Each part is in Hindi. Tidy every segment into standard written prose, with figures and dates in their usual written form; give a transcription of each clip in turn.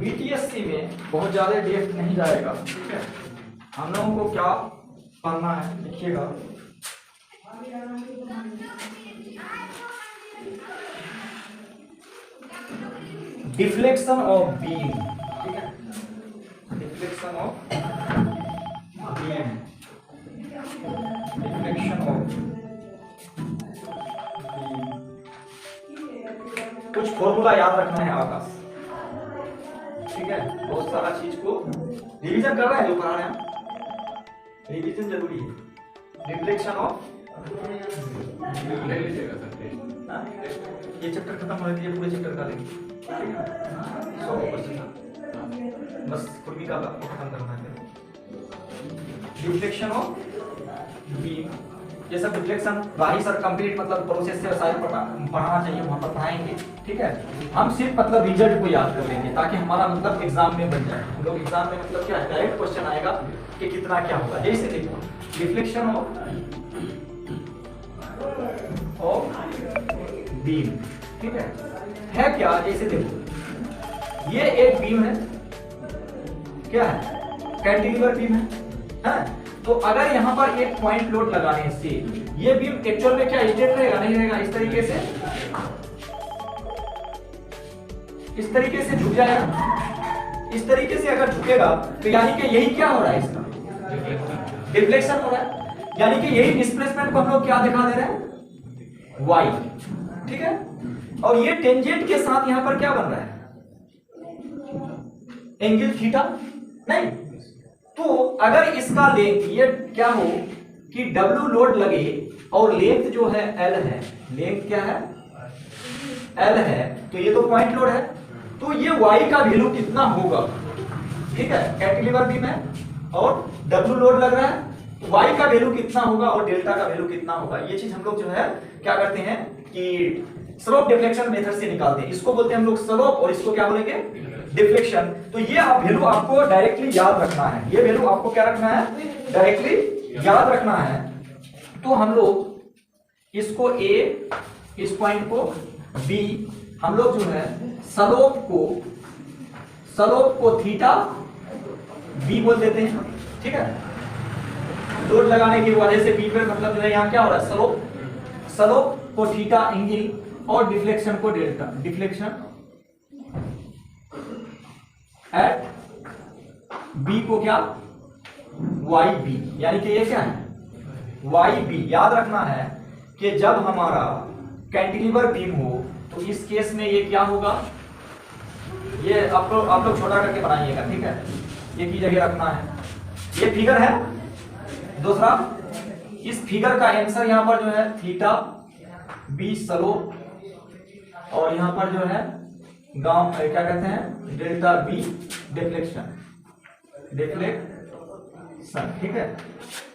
बीटीएससी में बहुत ज्यादा डेप्थ नहीं जाएगा, ठीक है। हम लोगों को क्या पढ़ना है लिखिएगा। डिफ्लेक्शन ऑफ बीम, ठीक है, deflection of beam, deflection of beam. कुछ फॉर्मूला याद रखना है आकाश, ठीक है। बहुत सारा चीज को रिवीजन कर रहे हैं, जो पढ़ा रहे हैं रिवीजन जरूरी है। रिफ्लेक्शन ऑफ, ये चैप्टर खत्म होने के लिए पूरे चैप्टर का लेंगे, 100%, बस कुर्मी का खत्म करना है। रिफ्लेक्शन ऑफ बीम, ये सब रिफ्लेक्शन भाई सर कंप्लीट मतलब प्रोसेस से सारे पढ़ाना चाहिए, वहां पर पढ़ाएंगे, ठीक है। हम सिर्फ मतलब रिजल्ट को याद कर लेंगे ताकि हमारा मतलब एग्जाम में बन जाए। हम लोग एग्जाम में मतलब क्या है, डायरेक्ट क्वेश्चन आएगा कि कितना क्या होगा। जैसे देखो रिफ्लेक्शन ऑफ बीम, ठीक है क्या, जैसे देखो ये एक बीम है, क्या है, कैंटिलीवर बीम है। तो अगर यहाँ पर एक पॉइंट लोड लगाने से ये बीम एक्चुअल में क्या स्ट्रेट रहेगा, नहीं रहेगा, इस तरीके से झुक जाएगा। इस तरीके से अगर झुकेगा तो यानी कि यही क्या हो रहा है, इसका डिफ्लेक्शन हो रहा है। यानी कि यही डिस्प्लेसमेंट को हम लोग क्या दिखा दे रहे हैं, वाई, ठीक है। और ये टेंजेंट के साथ यहां पर क्या बन रहा है, एंगल थीटा, नहीं। तो अगर इसका लेंथ ये क्या हो कि W लोड लगे और लेंथ जो है L है, लेंथ क्या है, L है, तो ये तो पॉइंट लोड है, तो ये Y का वैल्यू कितना होगा, ठीक है। कैंटिलीवर बीम है और W लोड लग रहा है, तो Y का वैल्यू कितना होगा और डेल्टा का वैल्यू कितना होगा, ये चीज हम लोग जो है क्या करते हैं कि स्लोप डिफ्लेक्शन मेथड से निकालते हैं। इसको बोलते हैं हम लोग स्लोप और इसको क्या बोलेंगे, डिफ्लेक्शन। तो ये आप वैल्यू आपको डायरेक्टली याद रखना है, ये वैल्यू आपको क्या रखना है, डायरेक्टली याद रखना है। तो हम लोग इसको A, इस पॉइंट को B, हम लोग जो है स्लोप को थीटा B बोल देते हैं, ठीक है। लोड लगाने की वजह से B पर मतलब जो है यहाँ क्या हो रहा है, स्लोप को थीटा एंगल और डिफ्लेक्शन को डेल्टा, डिफ्लेक्शन एट B को क्या, YB, यानी कि ये क्या है, YB। याद रखना है कि जब हमारा कैंटिलीवर बीम हो तो इस केस में ये क्या होगा, ये आप लोग छोटा करके बनाइएगा, ठीक है। ये की जगह रखना है, ये फिगर है। दूसरा, इस फिगर का आंसर यहां पर जो है थीटा B स्लोप, और यहां पर जो है गांव क्या कहते हैं, डेल्टा B डिफ्लेक्शन, ठीक है।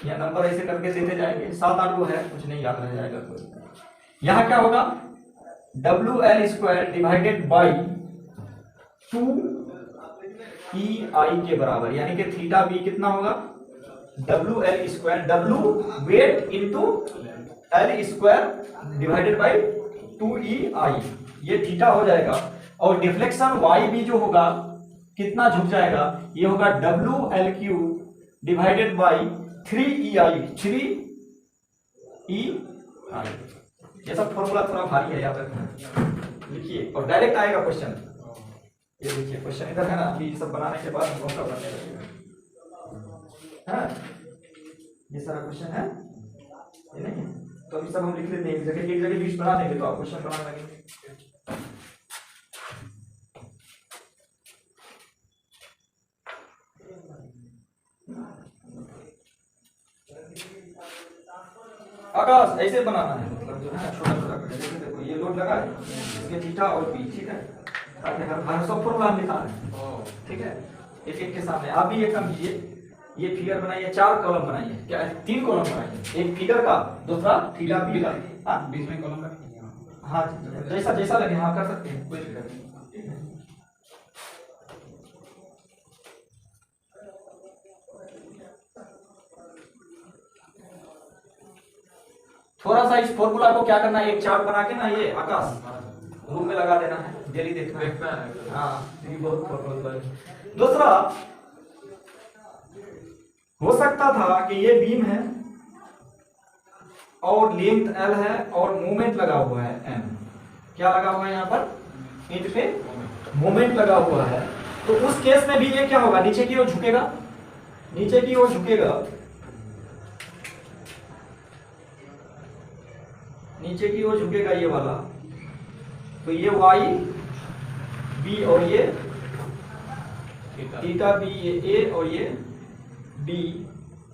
यह नंबर ऐसे करके देते जाएंगे, 7-8 को है, कुछ नहीं याद रह जाएगा कोई। यहां क्या होगा, WL² डिवाइडेड बाई 2EI के बराबर, यानी कि थीटा B कितना होगा, WL², W weight into L² divided by 2EI, ये थीटा हो जाएगा। और डिफ्लेक्शन YB जो होगा कितना झुक जाएगा, ये होगा WL³ divided by 3EI, 3EI। ये सब फॉर्मूला थोड़ा भारी है, याद रखना, लिखिए और डायरेक्ट आएगा क्वेश्चन। ये देखिए क्वेश्चन इधर है ना, अभी ये सब बनाने के बाद कौन सा बनने लगेगा, ये सारा क्वेश्चन है, ये नहीं है तो अभी सब हम लिख लेते हैं, एक जगह लिस्ट बना देंगे तो आप क्वेश्चन बनाने लगेंगे। आकाश ऐसे बनाना है, मतलब जो है छोटा छोटा करके, जैसे देखो ये लोड लगा है, इसके थीटा और B, ठीक है, ताकि हर सब फॉर्मूला हम लिखा है, ठीक है। एक एक के सामने आप भी एक काम कीजिए, ये फिगर बनाइए, 4 कॉलम बनाइए, क्या 3 कॉलम बनाइए, एक फिगर का, दूसरा थीटा B का, बीच में कॉलम रखिए, हाँ जैसा जैसा लगे हाँ कर सकते हैं, कोई दिक्कत नहीं। थोड़ा सा इस फॉर्मूला को क्या करना है, एक चार्ट बना के ना, ये आकाश रूम में लगा देना है, डेली देखना है। हाँ, ये बहुत। दूसरा हो सकता था कि ये बीम है और लेंथ L है और मोमेंट लगा हुआ है M। क्या लगा हुआ है यहाँ पर ईंट पे? मोमेंट लगा हुआ है। तो उस केस में भी ये क्या होगा, नीचे की ओर झुकेगा, नीचे की ओर झुकेगा, नीचे की ओर झुकेगा ये वाला। तो ये वाई बी और ये थीटा बी, ये ए और ये बी।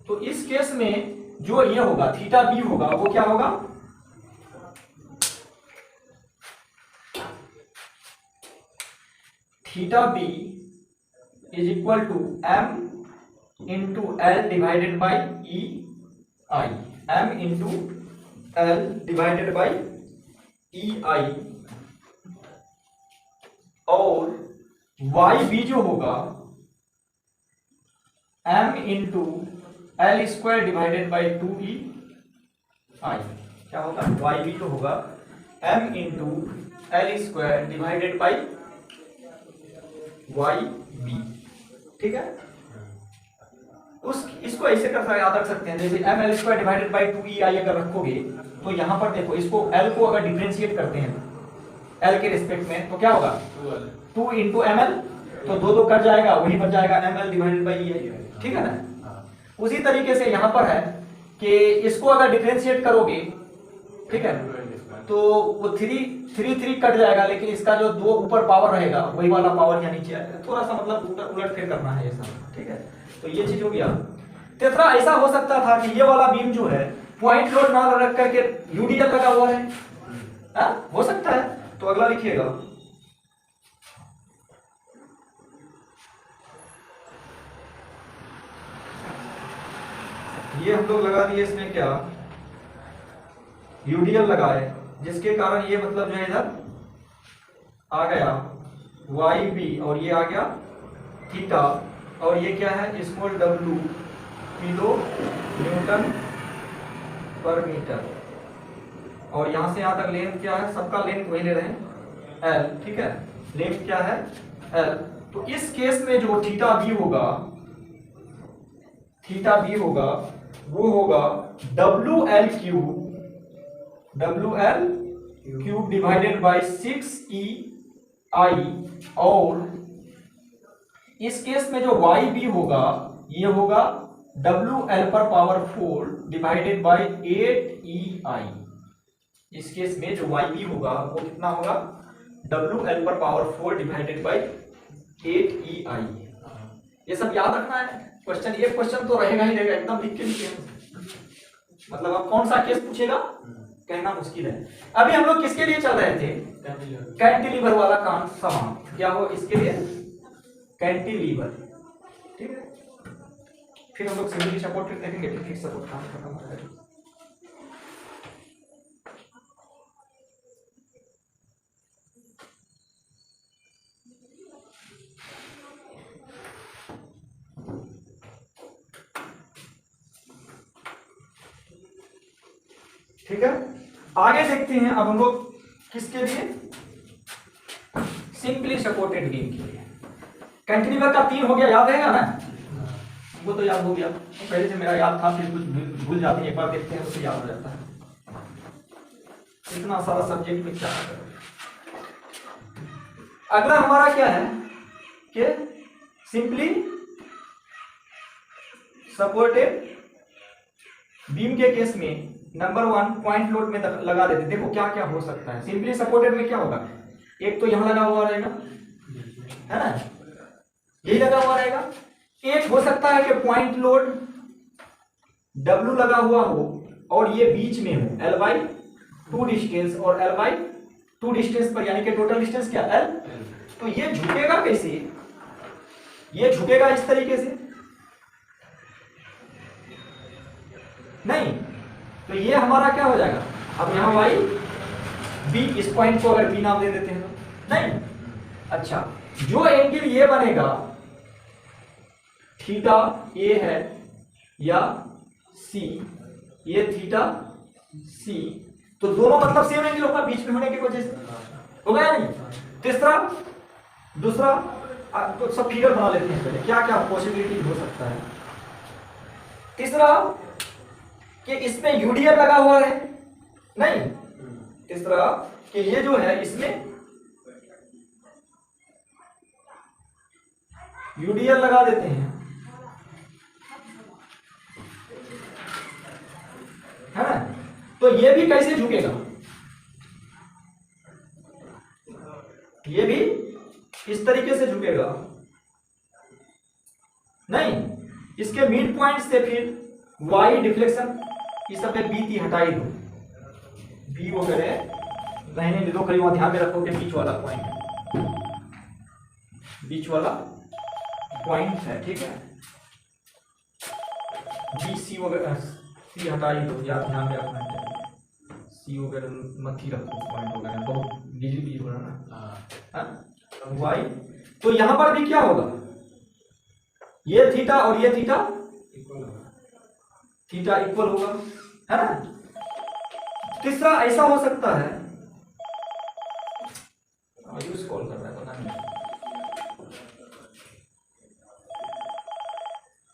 तो इस केस में जो ये होगा थीटा बी होगा वो क्या होगा, theta B is equal to M into L divided by E I, M into L divided by E I. और वाई बी जो होगा M into L square divided by 2e I. क्या होगा, वाई बी जो होगा M into L square divided by Y B. ठीक है, उस इसको ऐसे कर याद रख सकते हैं, जैसे m l square divided by 2e i अगर रखोगे तो यहां पर देखो, इसको एल को अगर डिफरेंशिएट करते हैं एल के रिस्पेक्ट में तो क्या होगा 2 इंटू एम एल, तो दो कट जाएगा, वही बच जाएगा M L divided by E आई। ठीक है ना। उसी तरीके से यहां पर है कि इसको अगर डिफरेंशिएट करोगे, ठीक है, तो वो 3 कट जाएगा, लेकिन इसका जो 2 ऊपर पावर रहेगा वही वाला पावर यहाँ नीचे आएगा। थोड़ा सा मतलब उलट फेर करना है ये सब। ठीक है, तो ये चीज हो गया। तीसरा ऐसा हो सकता था कि ये वाला बीम जो है पॉइंट लोड ना रख करके यूडीएल लगा हुआ है, हो सकता है। तो अगला लिखिएगा, ये हम लोग लगा दिए इसमें क्या, यूडीएल लगाए, जिसके कारण ये मतलब जो है इधर आ गया वाई बी और ये आ गया थीटा, और ये क्या है स्मॉल डब्ल्यू किलो न्यूटन पर मीटर। और यहां से यहां तक लेंथ क्या है, सबका लेंथ वही ले रहे हैं एल। ठीक है, लेंथ क्या है एल। तो इस केस में जो थीटा बी होगा, थीटा बी होगा वो होगा W L cube divided by 6e आई। और इस केस में जो वाई बी होगा ये होगा डब्ल्यू एल पर पावर 4 डिवाइडेड बाई 8e आई। इस केस में जो वाई बी होगा वो कितना होगा, डब्ल्यू एल पर पावर 4 डिवाइडेड बाई 8e आई। ये सब याद रखना है। क्वेश्चन, ये क्वेश्चन तो रहेगा ही रहेगा, एकदम लिख के लिखे। मतलब अब कौन सा केस पूछेगा कहना मुश्किल है। अभी हम लोग किसके लिए चल रहे थे, कैंटिलीवर वाला काम समान। क्या हो इसके लिए, कैंटिलीवर। ठीक है, फिर हम लोग सिंपली सपोर्ट देखेंगे, फिर सपोर्ट काम खत्म हो जाएगा। ठीक है, आगे देखते हैं अब हम लोग किसके लिए, सिंपली सपोर्टेड बीम के लिए। कैंटिलीवर का 3 हो गया, याद रहेगा ना, वो तो याद हो गया, पहले से मेरा याद था, फिर कुछ भूल जाती है, एक बार देखते हैं तो याद हो जाता है। इतना सारा सब्जेक्ट में क्या है। अगला हमारा क्या है कि सिंपली सपोर्टेड बीम के केस में नंबर 1 पॉइंट लोड में लगा देते। देखो क्या क्या हो सकता है। सिंपली सपोर्टेड में क्या होगा, एक तो यहां लगा हुआ रहेगा, है ना, यही लगा हुआ रहेगा। एक हो सकता है कि पॉइंट लोड W लगा हुआ हो और ये बीच में हो L/2 डिस्टेंस और L/2 डिस्टेंस पर, यानी कि टोटल डिस्टेंस क्या L। तो ये झुकेगा कैसे, ये झुकेगा इस तरीके से नहीं, तो ये हमारा क्या हो जाएगा, अब यहां वाई बी, इस पॉइंट को अगर बी नाम दे देते हैं तो नहीं। अच्छा, जो एंगल ये बनेगा थीटा ए है या सी, ये थीटा सी, तो दोनों मतलब सेम एंगल होगा बीच में होने की वजह से। होगा या नहीं? तीसरा, दूसरा, तो सब फिगर बना लेते हैं पहले, क्या क्या पॉसिबिलिटी हो सकता है। तीसरा कि इसमें यूडीएल लगा हुआ है, नहीं, तीसरा कि ये जो है इसमें यूडीएल लगा देते हैं, है ना? तो ये भी कैसे झुकेगा, ये भी इस तरीके से झुकेगा, नहीं, इसके मिड पॉइंट से फिर वाई डिफ्लेक्शन, इस सब पे बी थी हटाई दो, बी वगैरह रहने दे दो, कहीं वहां ध्यान में रखो कि बीच वाला पॉइंट, बीच वाला पॉइंट है, ठीक है, बी सी वगैरह, सी हटाई दो, या ध्यान में रखना है, सी वगैरह मत ही रखो, पॉइंट वगैरह बहुत बिजी हो रहा ना, वाई। तो यहां पर भी क्या होगा, ये थीटा और ये थीटा थीटा इक्वल होगा, है ना? तीसरा ऐसा हो सकता है, यूज कॉल कर रहा है पता नहीं,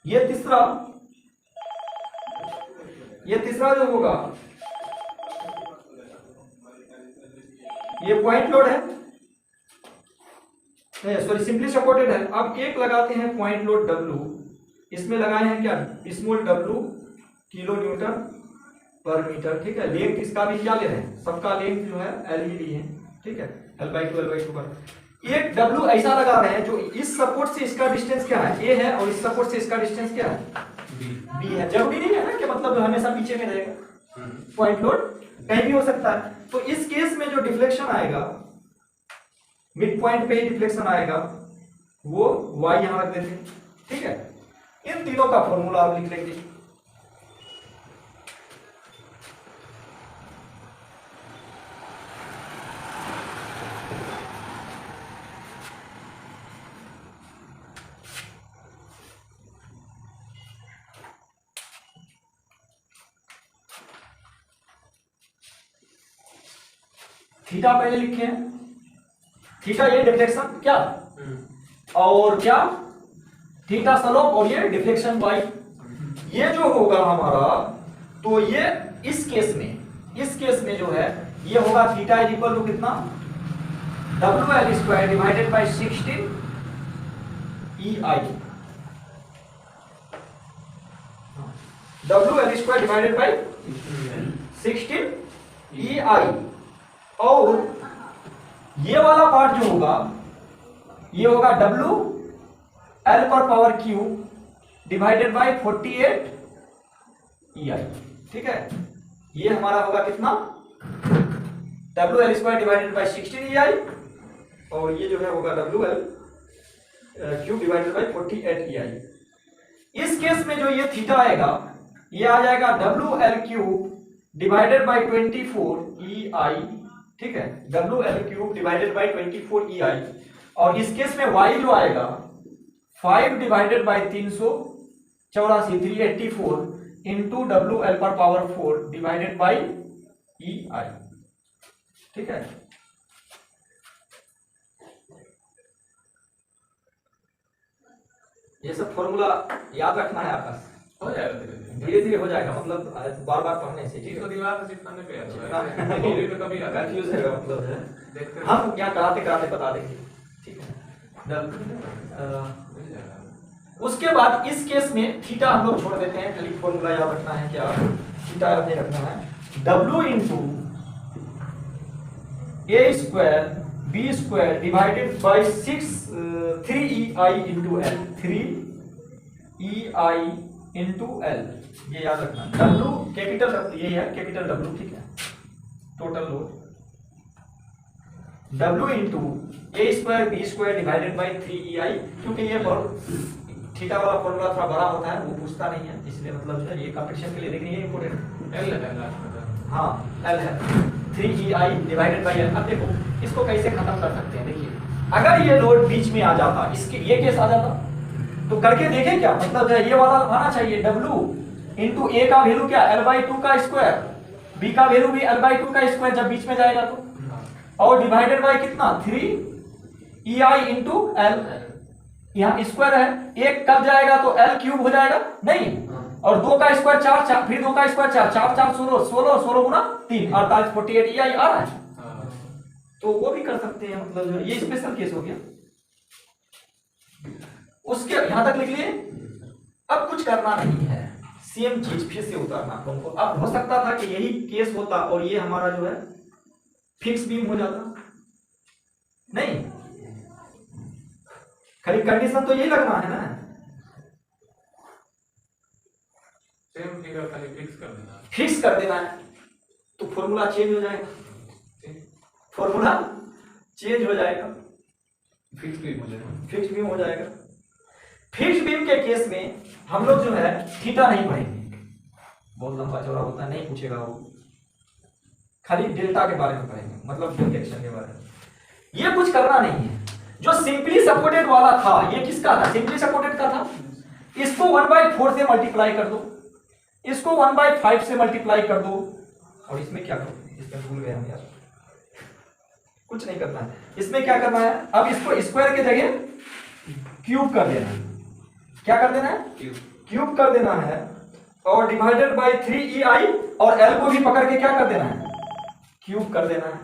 ये तीसरा जो होगा, ये पॉइंट लोड है, सॉरी सिंपली सपोर्टेड है। अब एक लगाते हैं पॉइंट लोड W, इसमें लगाए हैं क्या, स्मॉल W किलो न्यूटन पर मीटर, ठीक है। लेंथ इसका भी क्या ले रहे हैं, सबका लेंथ जो है L ही ली है, ठीक है, L/2 पर एक W ऐसा लगा रहे हैं जो इस सपोर्ट से इसका डिस्टेंस क्या है, A है, और इस सपोर्ट से इसका डिस्टेंस क्या है, B है। जरूरी नहीं है ना कि मतलब हमेशा पीछे में रहेगा, पॉइंट लोड कहीं भी हो सकता है। तो इस केस में जो डिफ्लेक्शन आएगा, मिड पॉइंट पे ही डिफ्लेक्शन आएगा, वो y यहां रख देते हैं, ठीक है। इन तीनों का फॉर्मूला आप लिख लेंगे, थीटा पहले लिखे हैं, थीटा ये डिफ्लेक्शन क्या, और क्या थीटा स्लोप, और ये डिफ्लेक्शन y। ये जो होगा हमारा, तो ये इस केस में जो है ये होगा थीटा इज इक्वल टू कितना, WL² divided by 16 EI, WL² divided by 16 EI। और ये वाला पार्ट जो होगा, ये होगा WL पर power cube divided by 48 EI, ठीक है। ये हमारा होगा कितना, WL² डिवाइडेड बाय 16 EI, और ये जो है होगा WL cube divided by 48 EI। इस केस में जो ये थीटा आएगा, ये आ जाएगा WL cube divided by 24 EI, ठीक है, WL cube divided by 24 EI। और इस केस में y जो आएगा 5 डिवाइडेड बाय 384 384 इंटू WL पर पावर 4 डिवाइडेड बाय EI, ठीक है। ये सब फॉर्मूला याद रखना है आपका, हो जाएगा धीरे धीरे हो जाएगा, मतलब बार बार पढ़ने से चीज को दीवार पे चिपकाने पे धीरे धीरे कभी कंफ्यूज है, मतलब हम क्या कराते कराते बता देंगे, ठीक है। उसके बाद इस केस में थीटा हम लोग छोड़ देते हैं, खाली फॉर्मूला याद रखना है, क्या थीटा याद नहीं रखना है, W into A² B² divided by 3EI into L, 3EI into L, ये याद रखना। W कैपिटल W, ये है कैपिटल W, ठीक है, total load W into A² B² divided by 3EI, क्योंकि ये थीटा वाला फॉर्मूला थोड़ा बड़ा होता है, वो पूछता नहीं है, इसलिए मतलब जो है ये कंपटीशन के लिए, लेकिन ये इंपॉर्टेंट L है, हाँ L है, 3EI डिवाइडेड बाय L। अब देखो इसको कैसे खत्म कर सकते हैं, देखिए अगर ये लोड बीच में आ जाता, इसके ये केस आ जाता, तो करके देखें क्या, मतलब ये वाला आना चाहिए, W इंटू A का वैल्यू क्या, L/2 का स्क्वायर, B का वैल्यू भी L/2 का स्क्वायर, जब बीच में जाएगा और डिवाइडेड बाय कितना 3 EI इंटू एल। यहाँ स्क्वायर है, एक कब जाएगा तो एल क्यूब हो जाएगा नहीं, और 2 का स्क्वायर 4, फिर 2 का स्क्वायर 4, 4 4 16, 16 16 गुना 3 48 48 EI आ रहा है। तो वो भी कर सकते हैं, मतलब ये स्पेशल केस हो गया। उसके यहां तक लिख लिए। अब कुछ करना नहीं है, सेम चीज फिर से उतारना तुमको। अब हो सकता था कि यही केस होता और ये हमारा जो है फिक्स बीम हो जाता, नहीं खाली कंडीशन तो यही लगना है ना, सेम फिगर खाली फिक्स कर देना, फिक्स कर देना है तो फॉर्मूला चेंज हो जाएगा, फॉर्मूला चेंज हो जाएगा, फिक्स बीम हो जाएगा, फिक्स बीम हो जाएगा। फिक्स बीम के केस में हम लोग जो है थीटा नहीं पढ़ेंगे, बहुत लंबा चौड़ा होता है, नहीं पूछेगा वो, खाली डेल्टा के बारे में पढ़ेंगे, मतलब डायरेक्शन के बारे में। ये कुछ करना नहीं है। जो सिंपली सपोर्टेड वाला था, ये किसका था, सिंपली सपोर्टेड का था, इसको 1/4 से मल्टीप्लाई कर दो, इसको 1/5 से मल्टीप्लाई कर दो, और इसमें क्या करो, इसमें भूल गए हम यार, कुछ नहीं करना है। इसमें क्या करना है, अब इसको स्क्वायर के जगह क्यूब कर देना है। क्या कर देना है, क्यूब कर देना है, और डिवाइडेड बाय 3 EI, और L को भी पकड़ के क्या कर देना है, क्यूब कर देना है।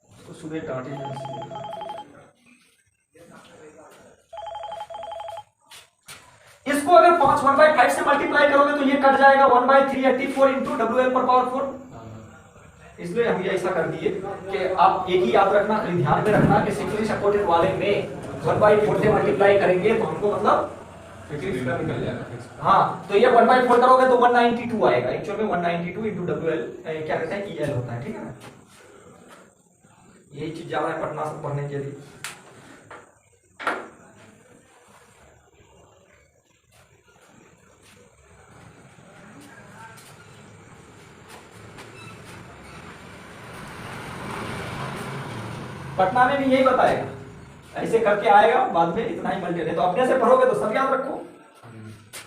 उसको सुबह डांटे इसको अगर 1/5 से मल्टीप्लाई करोगे तो ये कट जाएगा 1/384 इंटू WL पर पावर 4। इसलिए हम ये ऐसा कर दिए कि आप एक ही याद रखना, ध्यान में रखना कि सिंपली सपोर्टेड वाले में 1/4 से मल्टीप्लाई करेंगे तो हमको मतलब निकल जाएगा। हाँ, तो ये 1/4 करोगे तो 192 आएगा, एक्चुअल में 192 इंटू WL क्या कहते हैं EL होता है, ठीक है ना। यही चीज ज्यादा है पटना से पढ़ने के लिए। पटना में भी यही बताएगा, ऐसे करके आएगा बाद में, इतना ही मल्टीप्लाई, तो अपने से पढ़ोगे तो सब याद रखो।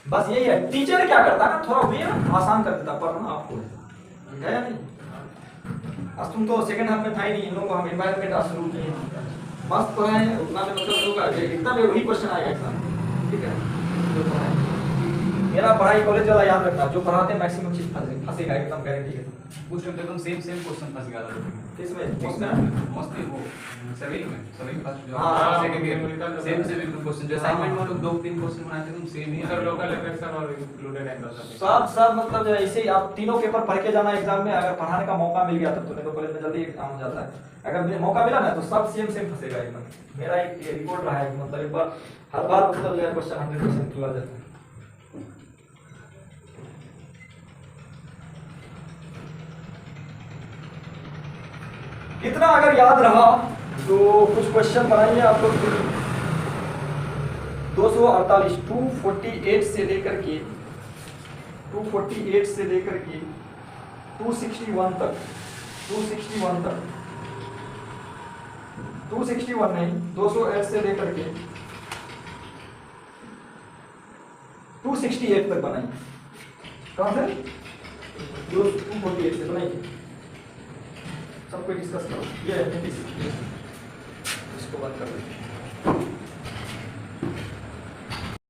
बस यही है, टीचर क्या करता है ना, थोड़ा वे आसान कर देता पढ़ना आपको, है या नहीं। आज तुम तो सेकंड हाफ में था ही नहीं, इन लोगों को हम एनवायरनमेंट आज शुरू किए, मस्त पढ़ाए हैं, उतना में मतलब होगा इतना में वही क्वेश्चन आएगा एग्जाम, ठीक है। जो पढ़ाए मेरा पढ़ाई कॉलेज वाला याद रखना, जो पढ़ाते हैं मैक्सिमम चीज फंसेगा एकदम गारंटी है। कुछ टाइम एकदम सेम क्वेश्चन फंस गया था किसमें, मस्ती वो सभी का जो हाँ, सेकंड ईयर में सेम क्वेश्चन, जो असाइनमेंट में लोग 2-3 क्वेश्चन बनाते हैं, तुम सेम ही सर लोकल इफेक्शन और इंक्लूडेड एंगल सब मतलब जो ऐसे ही आप तीनों पेपर पढ़ के जाना एग्जाम में। अगर पढ़ाने का मौका मिल गया तब तो कॉलेज में जल्दी एग्जाम हो जाता है, अगर मौका मिला ना तो सब सेम फंसेगा एकदम। मेरा एक रिपोर्ट रहा है, मतलब एक बार हर बार मतलब जो है क्वेश्चन 100% क्लियर जाता है। इतना अगर याद रहा तो कुछ क्वेश्चन बनाइए आप लोग। 248 248 से लेकर के 261 तक 261 नहीं 208 से लेकर के 268 तक बनाइए। कहाँ से 248 से बनाइए, सबको डिस्कस करो। ये इसको बंद कर दीजिए।